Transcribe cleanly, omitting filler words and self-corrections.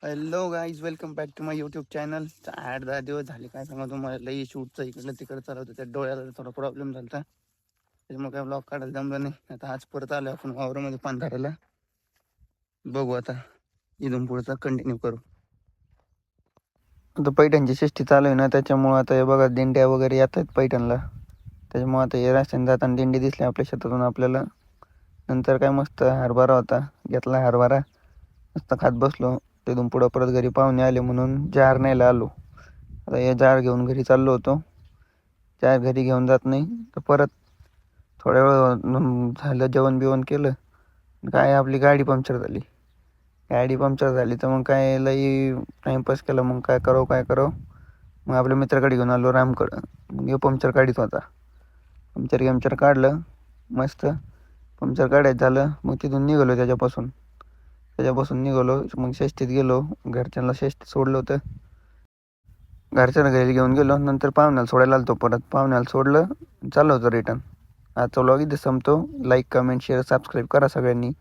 Hello guys, welcome back to my YouTube channel. 8-10 दिवस झाले, काय सांगा तुम्हाला, लई शूटचं इकडलं तिकडं चालू होतं. त्या डोळ्याला थोडा प्रॉब्लेम झाला होता, त्याच्यामुळे काय ब्लॉग काढायला जमलं नाही. आता आज परत आलो आपण वावरामध्ये पान धरायला. बघू आता इथून पुढचा कंटिन्यू करू. आता पैठणची षष्टी चालू आहे ना, त्याच्यामुळं आता हे बघा दिंड्या वगैरे येत आहेत पैठणला. त्याच्यामुळे आता हे रस्त्याने जाताना दिंडी दिसली आपल्या शेतातून आपल्याला. नंतर काय मस्त हरभरा होता, घेतला हरभरा, मस्त खात बसलो. तिथून पुढं परत घरी पाहुणे आले म्हणून जार न्यायला आलो. आता हे जार घेऊन घरी चाललो होतो. जार घरी घेऊन जात नाही तर परत थोड्या वेळ झालं, जेवण बिवण केलं, काय आपली गाडी पंक्चर झाली. तर मग काय लई टाईमपास केला. मग काय करावं. मग आपल्या मित्राकडे घेऊन आलो रामकडं. मग हे पंक्चर काढीत होता. पंक्चर काढलं मस्त. पंक्चर काढायचं झालं, मग तिथून निघालो त्याच्यापासून निघालो. मग षष्टीत गेलो, घरच्यांना षष्टीत सोडलं होतं. घरच्यांना घरी घेऊन गेलो. नंतर पाहुण्याला सोडायला आलो. परत पाहुण्याला सोडलं, चाललो होतं रिटर्न. आजचा व्लॉग इथे संपतो. लाईक, कमेंट, शेअर, सबस्क्राईब करा सगळ्यांनी.